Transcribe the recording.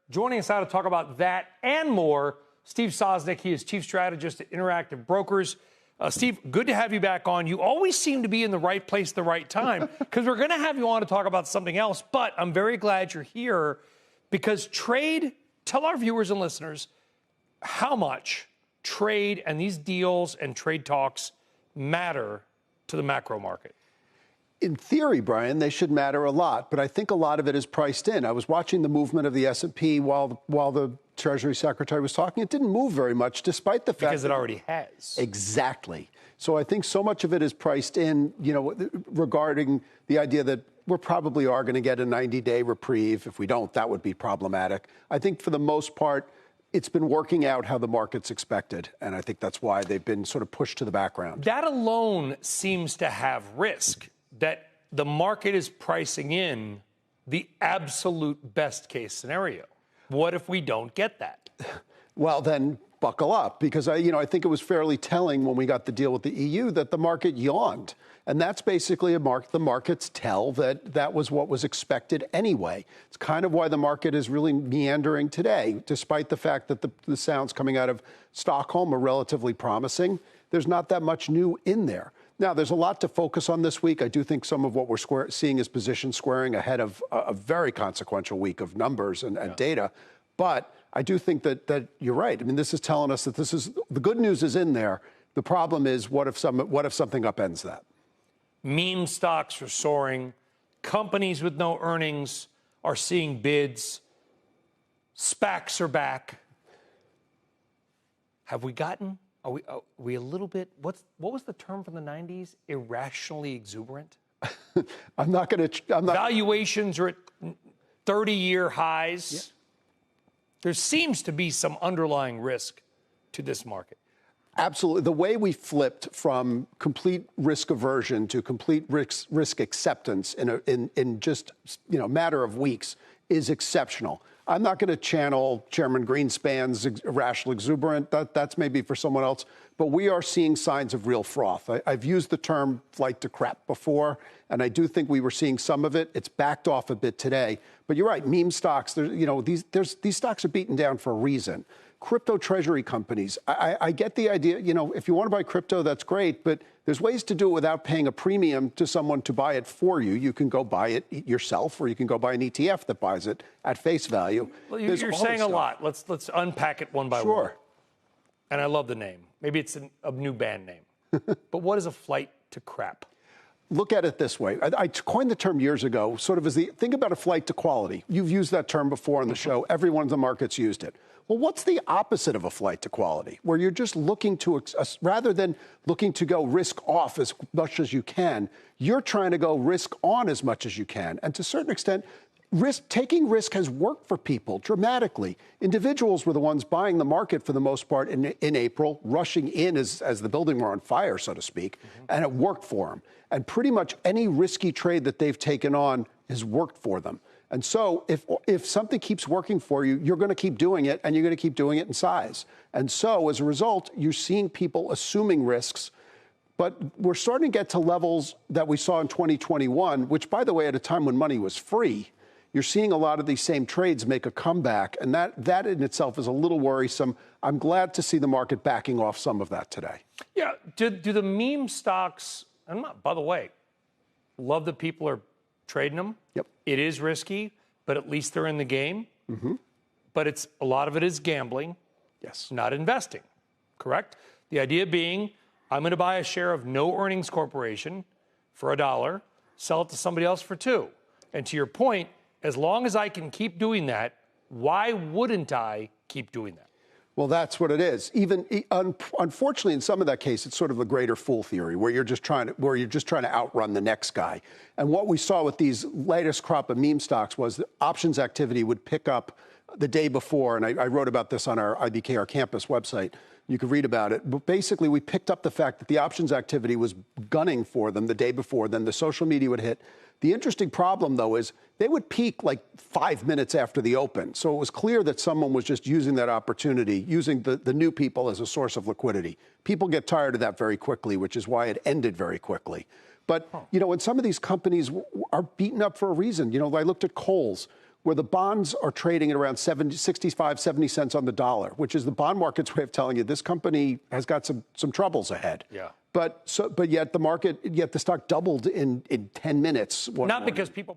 Joining us now to talk about that and more, Steve Sosnick. He is chief strategist at Interactive Brokers. Steve, good to have you back on. You always seem to be in the right place at the right time because we're going to have you on to talk about something else. But I'm very glad you're here because tell our viewers and listeners how much trade and these deals and trade talks matter to the macro market. In theory, Brian, they should matter a lot, but I think a lot of it is priced in. I was watching the movement of the S&P while the Treasury Secretary was talking. It didn't move very much, despite the fact because it already has. Exactly. So I think so much of it is priced in, regarding the idea that we probably are going to get a 90-day reprieve. If we don't, that would be problematic. I think for the most part, it's been working out how the market's expected, and I think that's why they've been sort of pushed to the background. That alone seems to have risk, that the market is pricing in the absolute best case scenario. What if we don't get that? Well, then buckle up, because I think it was fairly telling when we got the deal with the EU that the market yawned. And that's basically the markets tell that was what was expected anyway. It's kind of why the market is really meandering today, despite the fact that the sounds coming out of Stockholm are relatively promising. There's not that much new in there. Now, there's a lot to focus on this week. I do think some of what we're seeing is position squaring ahead of a very consequential week of numbers and data. But I do think that you're right. I mean, this is telling us that the good news is in there. The problem is, what if something upends that? Meme stocks are soaring. Companies with no earnings are seeing bids. SPACs are back. Are we a little bit, what was the term from the 90s? Irrationally exuberant? Valuations are at 30-year highs. Yeah. There seems to be some underlying risk to this market. Absolutely. The way we flipped from complete risk aversion to complete risk acceptance in just a matter of weeks is exceptional. I'm not going to channel Chairman Greenspan's irrational exuberant. That's maybe for someone else. But we are seeing signs of real froth. I've used the term flight to crap before, and I do think we were seeing some of it. It's backed off a bit today. But you're right, meme stocks, these stocks are beaten down for a reason. Crypto treasury companies, I get the idea, if you want to buy crypto, that's great, but there's ways to do it without paying a premium to someone to buy it for you. You can go buy it yourself, or you can go buy an ETF that buys it at face value. Well, you're saying a lot. Let's unpack it one by one. Sure. And I love the name. Maybe it's a new band name. But what is a flight to crap? Look at it this way. I coined the term years ago, sort of as think about a flight to quality. You've used that term before on the show. Everyone in the market's used it. Well, what's the opposite of a flight to quality? Where you're just looking to, rather than looking to go risk off as much as you can, you're trying to go risk on as much as you can. And to a certain extent, taking risk has worked for people dramatically. Individuals were the ones buying the market for the most part in April, rushing in as the building were on fire, so to speak, and it worked for them. And pretty much any risky trade that they've taken on has worked for them. And so if something keeps working for you, you're going to keep doing it, and you're going to keep doing it in size. And so as a result, you're seeing people assuming risks. But we're starting to get to levels that we saw in 2021, which, by the way, at a time when money was free, you're seeing a lot of these same trades make a comeback. And that in itself is a little worrisome. I'm glad to see the market backing off some of that today. Yeah. Do the meme stocks, and by the way, love that people are trading them. Yep. It is risky, but at least they're in the game. Mm-hmm. But a lot of it is gambling. Yes. Not investing. Correct? The idea being, I'm going to buy a share of no earnings corporation for $1, sell it to somebody else for $2. And to your point, as long as I can keep doing that, why wouldn't I keep doing that? Well, that's what it is. Unfortunately, in some of that case, it's sort of a greater fool theory, where you're just trying to outrun the next guy. And what we saw with these latest crop of meme stocks was that options activity would pick up the day before, and I wrote about this on our IBKR campus website. You can read about it. But basically, we picked up the fact that the options activity was gunning for them the day before. Then the social media would hit. The interesting problem, though, is they would peak like 5 minutes after the open. So it was clear that someone was just using that opportunity, using the new people as a source of liquidity. People get tired of that very quickly, which is why it ended very quickly. But, when some of these companies are beaten up for a reason, I looked at Kohl's, where the bonds are trading at around 65, 70 cents on the dollar, which is the bond market's way of telling you this company has got some troubles ahead. Yeah. But yet the stock doubled in 10 minutes. Not because people